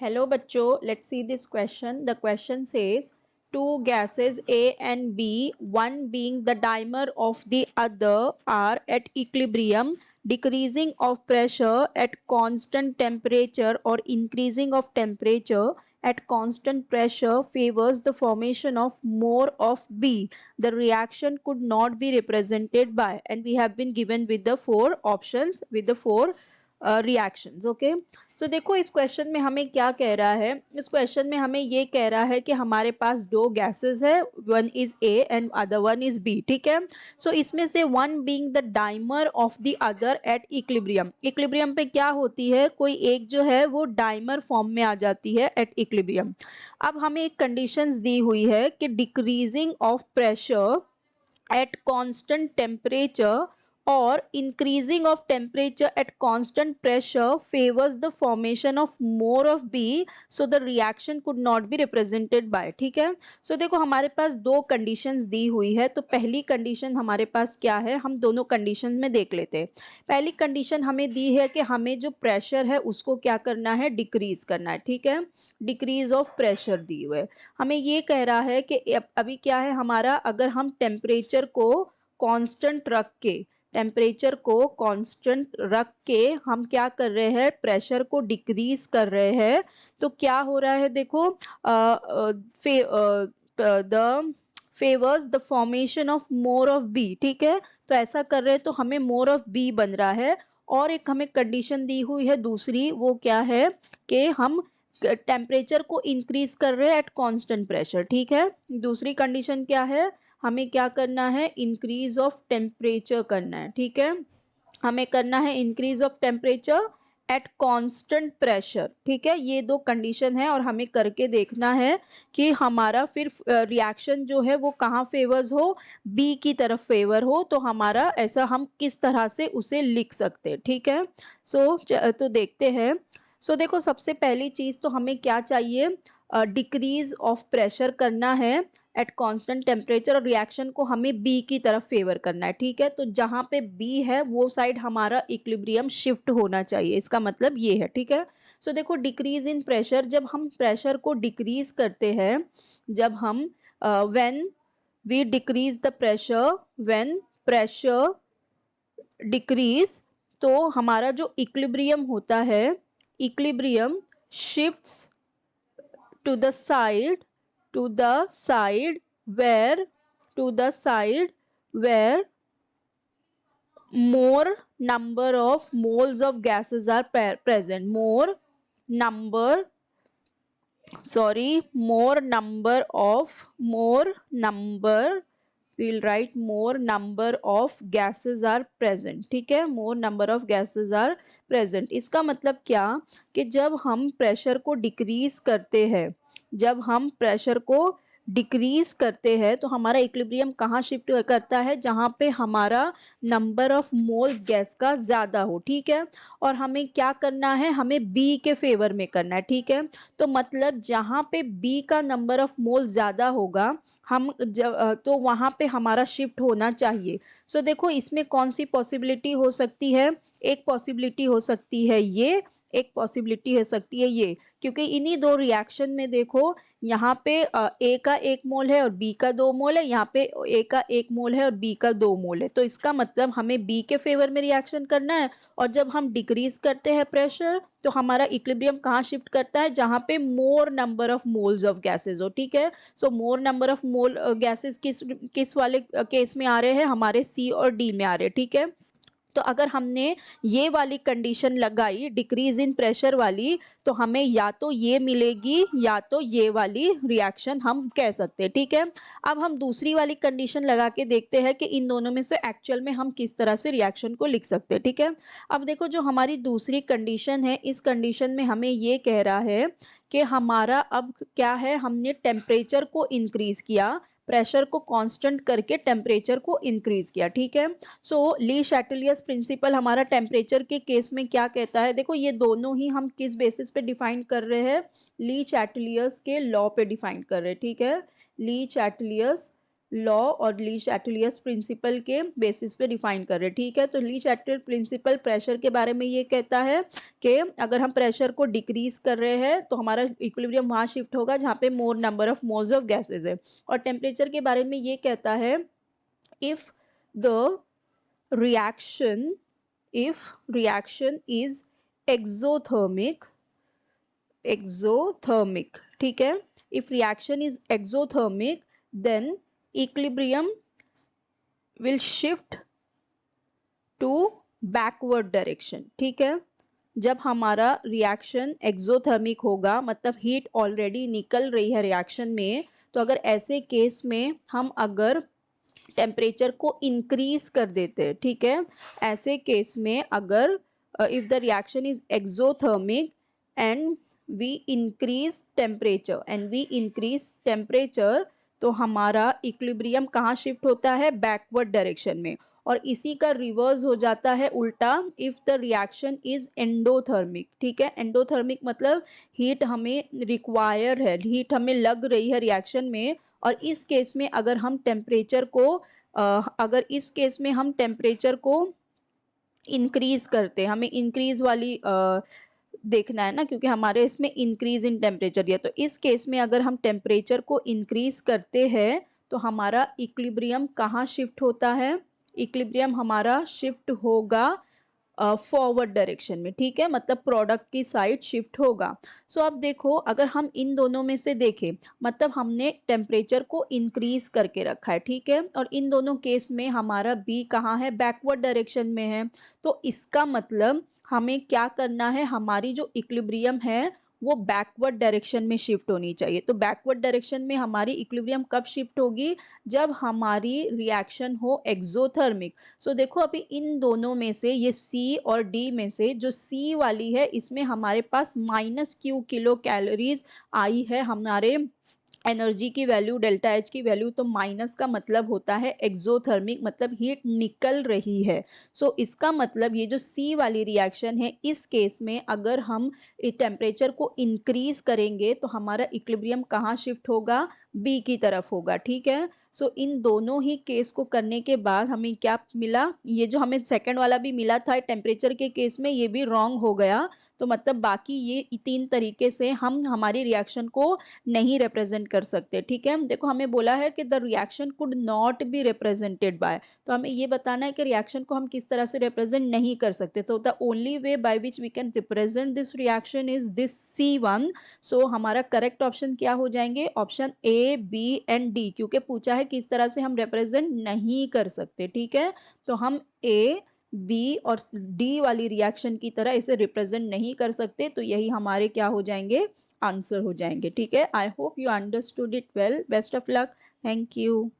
Hello बच्चों, let's see this question. The question says two gases A and B, one being the dimer of the other, are at equilibrium. Decreasing of pressure at constant temperature or increasing of temperature at constant pressure favors the formation of more of B. The reaction could not be represented by, and we have been given with the four options, with the four reactions. Okay, सो देखो इस question में हमें क्या कह रहा है। इस question में हमें ये कह रहा है कि हमारे पास दो गैसेस है, one is A and other one is B. ठीक है, सो इसमें से one being the dimer of the other at equilibrium. Equilibrium पे क्या होती है, कोई एक जो है वो डाइमर फॉर्म में आ जाती है एट इक्विलिब्रियम। अब हमें एक कंडीशंस दी हुई है कि decreasing of pressure at constant temperature or increasing of temperature at constant pressure favors the formation of more of B, so the reaction could not be represented by। ठीक है, सो देखो हमारे पास दो कंडीशंस दी हुई है। तो पहली कंडीशन हमारे पास क्या है, हम दोनों कंडीशन में देख लेते हैं। पहली कंडीशन हमें दी है कि हमें जो प्रेशर है उसको क्या करना है, डिक्रीज करना है। ठीक है, डिक्रीज ऑफ प्रेशर दी हुई है। हमें ये कह रहा है कि अभी क्या है हमारा, अगर हम टेम्परेचर को कांस्टेंट रख के, टेम्परेचर को कांस्टेंट रख के हम क्या कर रहे हैं, प्रेशर को डिक्रीज कर रहे हैं, तो क्या हो रहा है देखो, the favours the formation of more of B. ठीक है, तो ऐसा कर रहे हैं तो हमें मोर ऑफ बी बन रहा है। और एक हमें कंडीशन दी हुई है दूसरी, वो क्या है कि हम टेम्परेचर को इंक्रीज कर रहे हैं एट कांस्टेंट प्रेशर। ठीक है, दूसरी कंडीशन क्या है, हमें क्या करना है, इंक्रीज ऑफ टेम्परेचर करना है। ठीक है, हमें करना है increase of temperature at constant pressure. ठीक है, ये दो कंडीशन है और हमें करके देखना है कि हमारा फिर रिएक्शन जो है वो कहाँ फेवर्स हो, बी की तरफ फेवर हो, तो हमारा ऐसा हम किस तरह से उसे लिख सकते हैं। ठीक है, सो तो देखते हैं। सो देखो सबसे पहली चीज तो हमें क्या चाहिए, डिक्रीज ऑफ प्रेशर करना है एट कांस्टेंट टेम्परेचर, और रिएक्शन को हमें बी की तरफ फेवर करना है। ठीक है, तो जहां पे बी है वो साइड हमारा इक्विलिब्रियम शिफ्ट होना चाहिए, इसका मतलब ये है। ठीक है, सो देखो डिक्रीज इन प्रेशर, जब हम प्रेशर को डिक्रीज करते हैं, जब हम when we decrease the pressure, when pressure decrease, तो हमारा जो इक्विलिब्रियम होता है, equilibrium shifts to the side, to the side where, to the side where more number of moles of gases are present, more number, sorry, more number of, more number, we'll write more number of gases are present। ठीक है, more number of gases are present, इसका मतलब क्या कि जब हम pressure को decrease करते हैं, जब हम प्रेशर को डिक्रीज करते हैं तो हमारा इक्विलिब्रियम कहाँ शिफ्ट करता है, जहाँ पे हमारा नंबर ऑफ मोल्स गैस का ज़्यादा हो। ठीक है, और हमें क्या करना है, हमें बी के फेवर में करना है। ठीक है, तो मतलब जहाँ पे बी का नंबर ऑफ मोल ज़्यादा होगा, हम तो वहाँ पे हमारा शिफ्ट होना चाहिए। सो देखो इसमें कौन सी पॉसिबिलिटी हो सकती है, एक पॉसिबिलिटी हो सकती है ये, एक पॉसिबिलिटी हो सकती है ये, क्योंकि इन्हीं दो रिएक्शन में देखो, यहाँ पे ए का एक मोल है और बी का दो मोल है, यहाँ पे ए का एक मोल है और बी का दो मोल है, तो इसका मतलब हमें बी के फेवर में रिएक्शन करना है। और जब हम डिक्रीज करते हैं प्रेशर, तो हमारा इक्विलिब्रियम कहाँ शिफ्ट करता है, जहाँ पे more number of moles of gases हो। ठीक है, so more number of mole gases किस किस वाले केस में आ रहे हैं, हमारे सी और डी में आ रहे हैं। ठीक है, तो अगर हमने ये वाली कंडीशन लगाई डिक्रीज इन प्रेशर वाली, तो हमें या तो ये मिलेगी या तो ये वाली रिएक्शन हम कह सकते हैं। ठीक है, अब हम दूसरी वाली कंडीशन लगा के देखते हैं कि इन दोनों में से एक्चुअल में हम किस तरह से रिएक्शन को लिख सकते हैं। ठीक है, अब देखो जो हमारी दूसरी कंडीशन है, इस कंडीशन में हमें ये कह रहा है कि हमारा अब क्या है, हमने टेम्परेचर को इंक्रीज किया, प्रेशर को कांस्टेंट करके टेम्परेचर को इंक्रीज किया। ठीक है, सो ली शैटिलियस प्रिंसिपल हमारा टेम्परेचर के केस में क्या कहता है, देखो ये दोनों ही हम किस बेसिस पे डिफाइन कर रहे हैं, ली शैटिलियस के लॉ पे डिफाइन कर रहे हैं। ठीक है, ली शैटिलियस लॉ और ली चैटलियस प्रिंसिपल के बेसिस पे डिफाइन कर रहे हैं, ठीक है। तो ली चैटलियस प्रिंसिपल प्रेशर के बारे में ये कहता है कि अगर हम प्रेशर को डिक्रीज कर रहे हैं तो हमारा इक्विलिब्रियम वहाँ शिफ्ट होगा जहाँ पे more number of moles of gases है। और टेम्परेचर के बारे में ये कहता है if the reaction if reaction is exothermic ठीक है, if reaction is exothermic then equilibrium will shift to backward direction, ठीक है। जब हमारा रिएक्शन एक्सोथर्मिक होगा मतलब हीट ऑलरेडी निकल रही है रिएक्शन में, तो अगर ऐसे केस में हम अगर टेम्परेचर को इंक्रीज कर देते हैं, ठीक है, ऐसे केस में अगर if the reaction is exothermic and we increase temperature तो हमारा इक्विलिब्रियम कहाँ शिफ्ट होता है, बैकवर्ड डायरेक्शन में। और इसी का रिवर्स हो जाता है उल्टा if the reaction is endothermic, ठीक है। एंडोथर्मिक मतलब हीट हमें रिक्वायर है, हीट हमें लग रही है रिएक्शन में, और इस केस में अगर हम टेम्परेचर को इंक्रीज करते, हमें इंक्रीज वाली देखना है ना, क्योंकि हमारे इसमें इंक्रीज इन टेम्परेचर दिया, तो इस केस में अगर हम टेम्परेचर को इंक्रीज करते हैं तो हमारा इक्विलिब्रियम कहाँ शिफ्ट होता है, इक्विलिब्रियम हमारा शिफ्ट होगा फॉरवर्ड डायरेक्शन में, ठीक है, मतलब प्रोडक्ट की साइड शिफ्ट होगा। सो अब देखो अगर हम इन दोनों में से देखें, मतलब हमने टेम्परेचर को इंक्रीज करके रखा है, ठीक है, और इन दोनों केस में हमारा बी कहाँ है, बैकवर्ड डायरेक्शन में है। तो इसका मतलब हमें क्या करना है, हमारी जो इक्विलिब्रियम है वो बैकवर्ड डायरेक्शन में शिफ्ट होनी चाहिए। तो बैकवर्ड डायरेक्शन में हमारी इक्विलिब्रियम कब शिफ्ट होगी, जब हमारी रिएक्शन हो एक्सोथर्मिक। सो देखो अभी इन दोनों में से, ये सी और डी में से जो सी वाली है इसमें हमारे पास -Q किलो कैलोरीज आई है हमारे एनर्जी की वैल्यू, डेल्टा एच की वैल्यू। तो माइनस का मतलब होता है एक्सोथर्मिक, मतलब हीट निकल रही है। सो इसका मतलब ये जो सी वाली रिएक्शन है इस केस में अगर हम टेम्परेचर को इंक्रीज करेंगे तो हमारा इक्विलिब्रियम कहाँ शिफ्ट होगा, बी की तरफ होगा, ठीक है। सो इन दोनों ही केस को करने के बाद हमें क्या मिला, ये जो हमें सेकंड वाला भी मिला था टेम्परेचर के केस में ये भी रॉन्ग हो गया। तो मतलब बाकी ये 3 तरीके से हम हमारी रिएक्शन को नहीं रिप्रेजेंट कर सकते, ठीक है। देखो हमें बोला है कि the reaction could not be represented by, तो हमें ये बताना है कि रिएक्शन को हम किस तरह से रिप्रेजेंट नहीं कर सकते। तो the only way by which we can represent this reaction is this C1। So हमारा करेक्ट ऑप्शन क्या हो जाएंगे, option A, B and D, क्योंकि पूछा है किस तरह से हम रिप्रेजेंट नहीं कर सकते, ठीक है। तो हम A, बी और डी वाली रिएक्शन की तरह इसे रिप्रेजेंट नहीं कर सकते, तो यही हमारे क्या हो जाएंगे, आंसर हो जाएंगे, ठीक है। I hope you understood it well, best of luck, thank you.